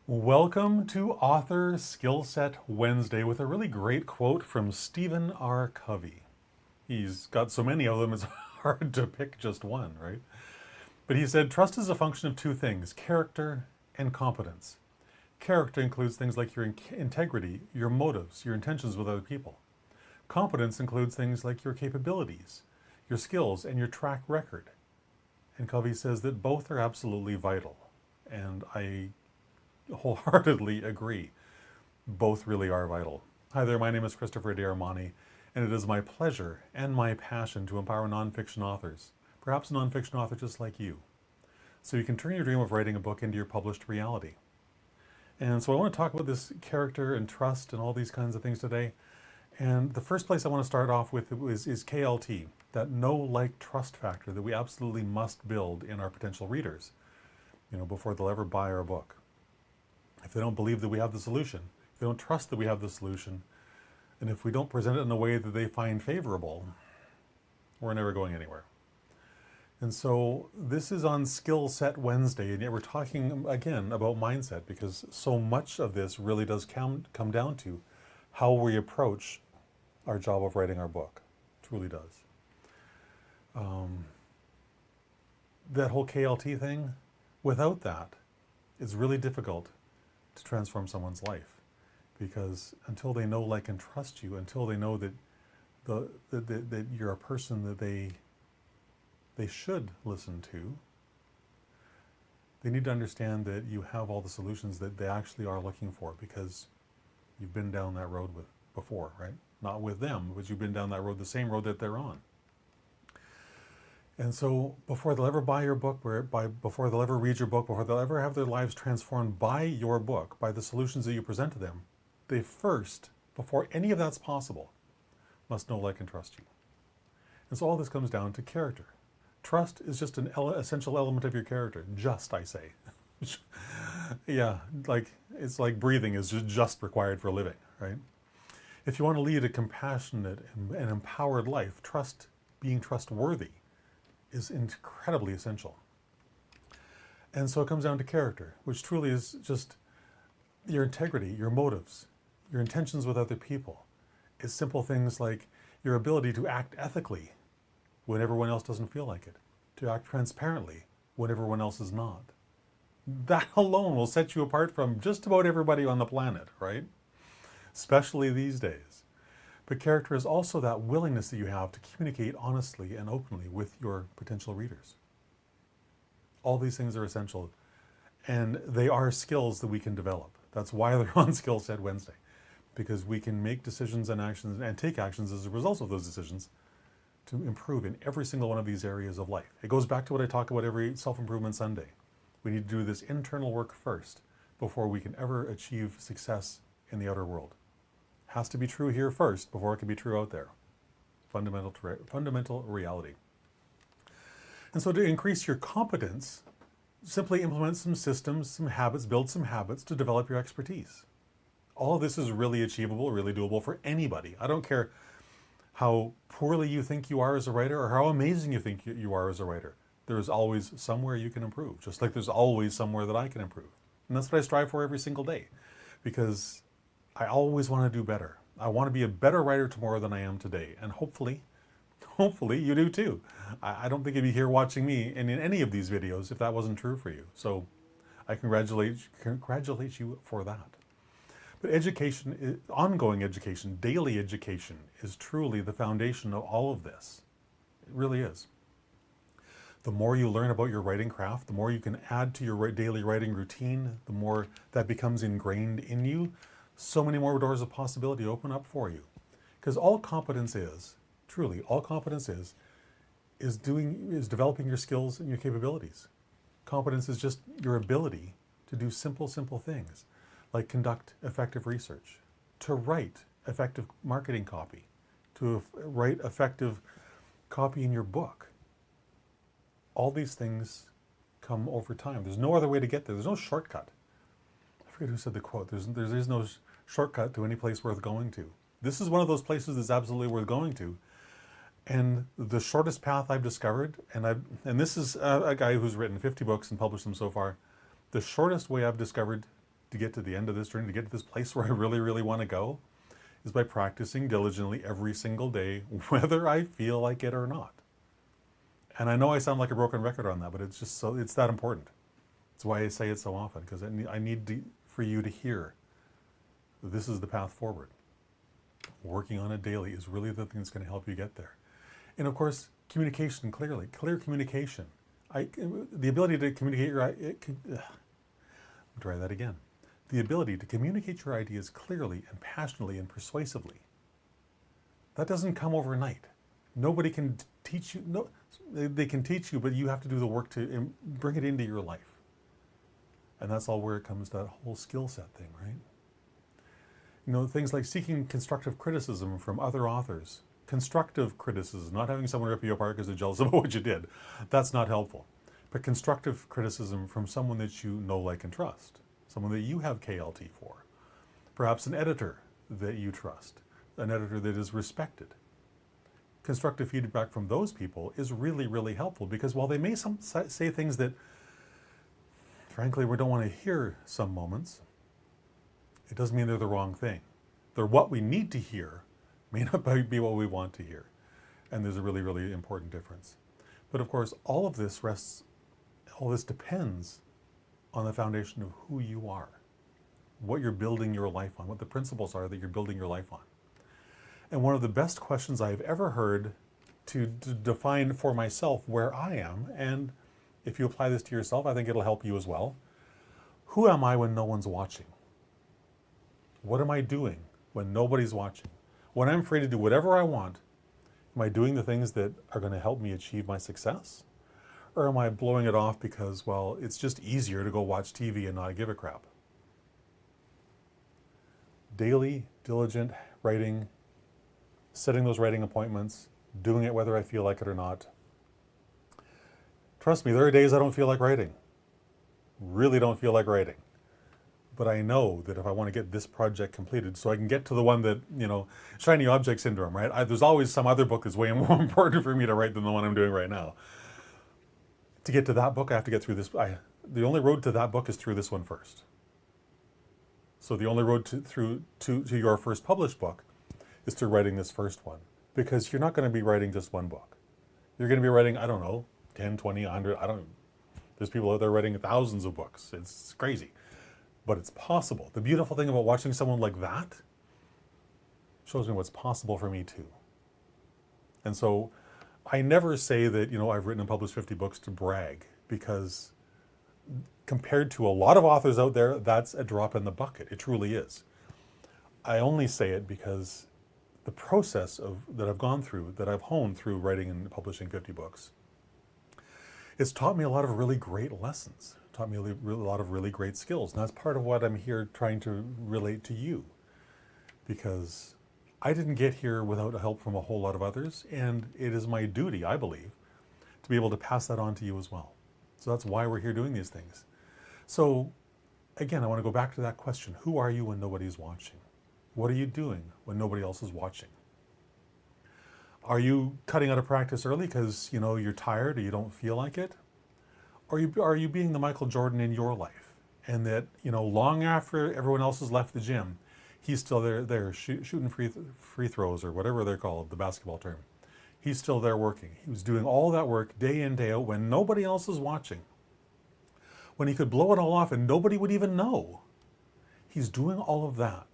Welcome to Author Skill Set Wednesday with a really great quote from Stephen R. Covey. He's got so many of them, it's hard to pick just one, right? But he said, trust is a function of two things, character and competence. Character includes things like your integrity, your motives, your intentions with other people. Competence includes things like your capabilities, your skills, and your track record. And Covey says that both are absolutely vital. And I wholeheartedly agree. Both really are vital. Hi there, my name is Christopher D'Armani, and it is my pleasure and my passion to empower nonfiction authors, perhaps a nonfiction author just like you, so you can turn your dream of writing a book into your published reality. And so I want to talk about this character and trust and all these kinds of things today. And the first place I want to start off with is KLT, that know, like, trust factor that we absolutely must build in our potential readers, before they'll ever buy our book. If they don't believe that we have the solution, if they don't trust that we have the solution, and if we don't present it in a way that they find favorable, we're never going anywhere. And so this is on Skill Set Wednesday, and yet we're talking again about mindset, because so much of this really does come down to how we approach our job of writing our book. It truly does. That whole KLT thing, without that, it's really difficult to transform someone's life, because until they know, like, and trust you, until they know that that you're a person that they should listen to, they need to understand that you have all the solutions that they actually are looking for, because you've been down that road before, right? Not with them, but you've been down that road, the same road that they're on. And so before they'll ever buy your book, before they'll ever read your book, before they'll ever have their lives transformed by your book, by the solutions that you present to them, they first, before any of that's possible, must know, like, and trust you. And so all this comes down to character. Trust is just an essential element of your character. Just, I say. Yeah, it's like breathing is just required for living, right? If you want to lead a compassionate and empowered life, being trustworthy, is incredibly essential. And so it comes down to character, which truly is just your integrity, your motives, your intentions with other people. It's simple things like your ability to act ethically when everyone else doesn't feel like it, to act transparently when everyone else is not. That alone will set you apart from just about everybody on the planet, right? Especially these days. But character is also that willingness that you have to communicate honestly and openly with your potential readers. All these things are essential, and they are skills that we can develop. That's why they're on Skill Set Wednesday, because we can make decisions and actions and take actions as a result of those decisions to improve in every single one of these areas of life. It goes back to what I talk about every Self-Improvement Sunday. We need to do this internal work first before we can ever achieve success in the outer world. Has to be true here first before it can be true out there. Fundamental reality. And so to increase your competence, simply implement some systems, some habits, build some habits to develop your expertise. All of this is really achievable, really doable for anybody. I don't care how poorly you think you are as a writer or how amazing you think you are as a writer. There's always somewhere you can improve, just like there's always somewhere that I can improve. And that's what I strive for every single day, because I always want to do better. I want to be a better writer tomorrow than I am today. And hopefully you do too. I don't think you'd be here watching me and in any of these videos if that wasn't true for you. So I congratulate you for that. But education, ongoing education, daily education is truly the foundation of all of this. It really is. The more you learn about your writing craft, the more you can add to your daily writing routine, the more that becomes ingrained in you, so many more doors of possibility open up for you. Because all competence is, truly, all competence is developing your skills and your capabilities. Competence is just your ability to do simple things, like conduct effective research, to write effective marketing copy, to write effective copy in your book. All these things come over time. There's no other way to get there. There's no shortcut. I forget who said the quote. There is no shortcut to any place worth going to. This is one of those places that's absolutely worth going to. And the shortest path I've discovered, and this is a guy who's written 50 books and published them so far, the shortest way I've discovered to get to the end of this journey, to get to this place where I really, really want to go, is by practicing diligently every single day, whether I feel like it or not. And I know I sound like a broken record on that, but it's just so, it's that important. That's why I say it so often, because I need for you to hear this is the path forward. Working on it daily is really the thing that's going to help you get there. And of course, communication clearly, clear communication. The ability to communicate try that again. The ability to communicate your ideas clearly and passionately and persuasively. That doesn't come overnight. Nobody can teach you. No, they can teach you, but you have to do the work to bring it into your life. And that's all where it comes to that whole skill set thing, right? You know, things like seeking constructive criticism from other authors. Constructive criticism, not having someone rip you apart because they're jealous about what you did. That's not helpful. But constructive criticism from someone that you know, like, and trust. Someone that you have KLT for. Perhaps an editor that you trust. An editor that is respected. Constructive feedback from those people is really, really helpful, because while they may say things that, frankly, we don't want to hear some moments, it doesn't mean they're the wrong thing. They're what we need to hear, may not be what we want to hear. And there's a really, really important difference. But of course, all this depends on the foundation of who you are, what you're building your life on, what the principles are that you're building your life on. And one of the best questions I've ever heard to define for myself where I am, and if you apply this to yourself, I think it'll help you as well. Who am I when no one's watching? What am I doing when nobody's watching? When I'm free to do whatever I want, am I doing the things that are going to help me achieve my success? Or am I blowing it off because, well, it's just easier to go watch TV and not give a crap? Daily, diligent writing, setting those writing appointments, doing it whether I feel like it or not. Trust me, there are days I don't feel like writing. Really don't feel like writing. But I know that if I want to get this project completed, so I can get to the one that, you know, shiny object syndrome, right? There's always some other book that's way more important for me to write than the one I'm doing right now. To get to that book, I have to get through this. The only road to that book is through this one first. So the only road to your first published book is through writing this first one. Because you're not going to be writing just one book. You're going to be writing, I don't know, 10, 20, 100, there's people out there writing thousands of books. It's crazy. But it's possible. The beautiful thing about watching someone like that shows me what's possible for me too. And so I never say that, you know, I've written and published 50 books to brag, because compared to a lot of authors out there, that's a drop in the bucket. It truly is. I only say it because the process that I've gone through, that I've honed through writing and publishing 50 books, it's taught me a lot of really great lessons. Taught me a lot of really great skills. And that's part of what I'm here trying to relate to you. Because I didn't get here without help from a whole lot of others. And it is my duty, I believe, to be able to pass that on to you as well. So that's why we're here doing these things. So again, I want to go back to that question. Who are you when nobody's watching? What are you doing when nobody else is watching? Are you cutting out of practice early because, you know, you're tired or you don't feel like it? Or are you being the Michael Jordan in your life? And that, you know, long after everyone else has left the gym, he's still there shooting free throws, or whatever they're called, the basketball term. He's still there working. He was doing all that work day in, day out when nobody else is watching. When he could blow it all off and nobody would even know. He's doing all of that.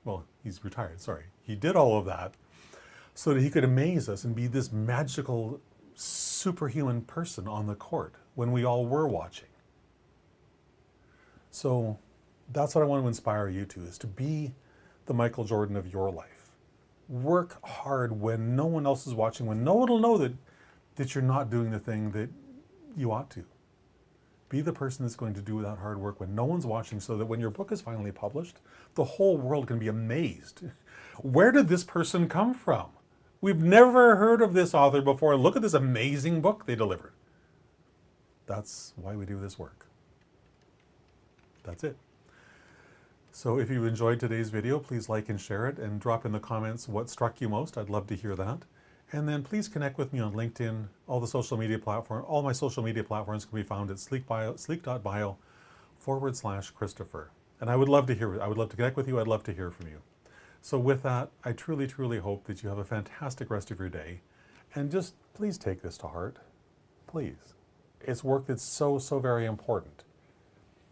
Well, he's retired, sorry. He did all of that so that he could amaze us and be this magical, superhuman person on the court when we all were watching. So that's what I want to inspire you to, is to be the Michael Jordan of your life. Work hard when no one else is watching, when no one will know that you're not doing the thing that you ought to. Be the person that's going to do that hard work when no one's watching, so that when your book is finally published, the whole world can be amazed. Where did this person come from? We've never heard of this author before. Look at this amazing book they delivered. That's why we do this work. That's it. So if you've enjoyed today's video, please like and share it, and drop in the comments what struck you most. I'd love to hear that. And then please connect with me on LinkedIn, all my social media platforms can be found at sleek.bio/Christopher. And I would love to hear, I would love to connect with you. I'd love to hear from you. So with that, I truly, truly hope that you have a fantastic rest of your day. And just please take this to heart. Please. It's work that's so, so very important.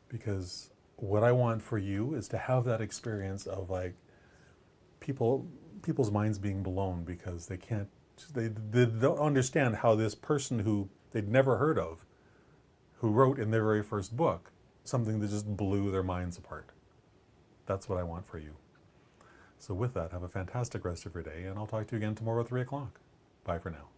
Because what I want for you is to have that experience of like people's minds being blown because they don't understand how this person who they'd never heard of, who wrote in their very first book, something that just blew their minds apart. That's what I want for you. So with that, have a fantastic rest of your day, and I'll talk to you again tomorrow at 3 o'clock. Bye for now.